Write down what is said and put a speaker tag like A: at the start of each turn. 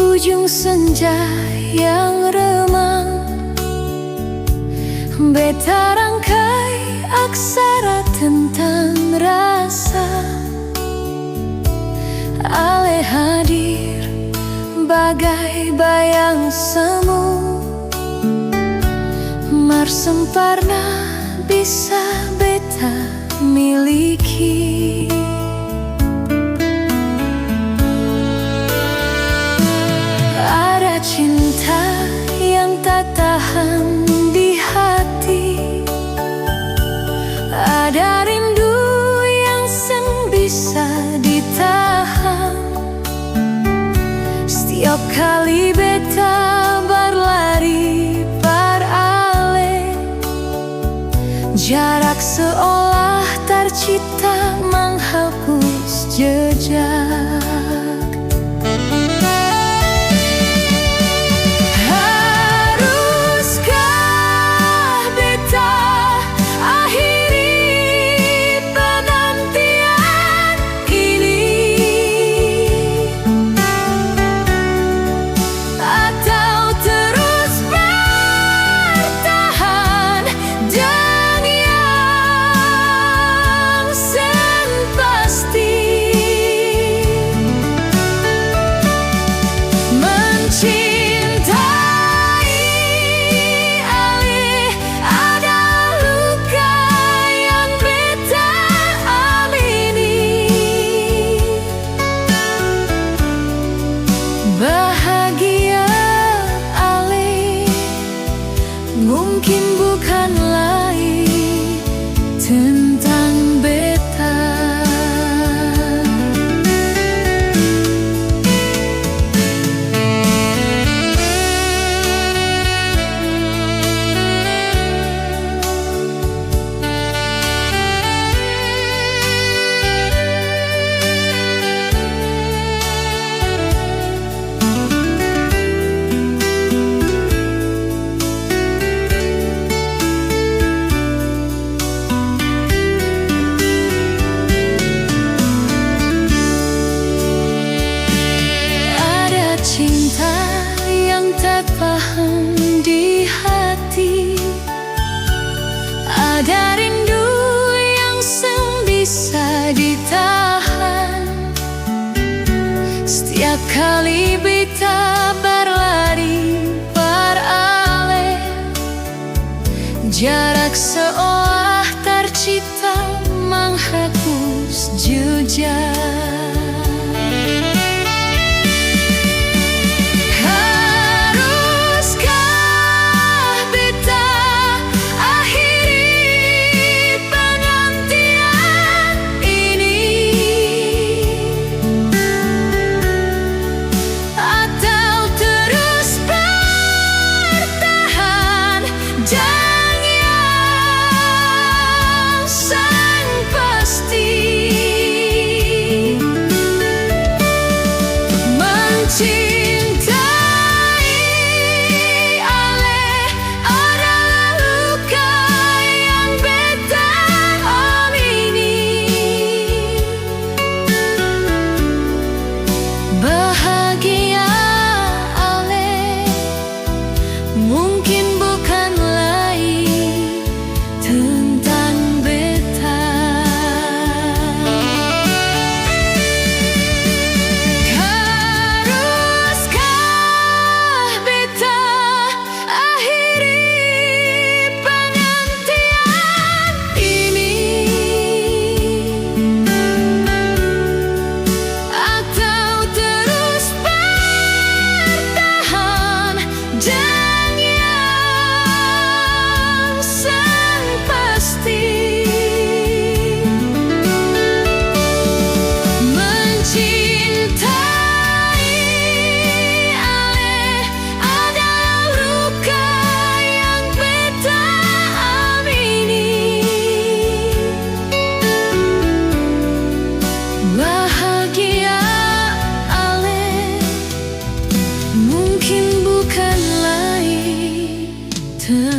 A: Ujung senja yang remang, beta rangkai aksara tentang rasa. Ale hadir bagai bayang semu, mar semparna bisa beta miliki. Cinta yang tak tahan di hati, ada rindu yang sen bisa ditahan. Setiap kali beta berlari beralih, jarak seolah tercipta menghapus jejak. Bahagia ale mungkin bukan lain tentang beta. Cinta yang tak paham di hati, ada rindu yang sen bisa ditahan. Setiap kali beta berlari beralih, jarak seolah tercipta menghapus jejak. Terima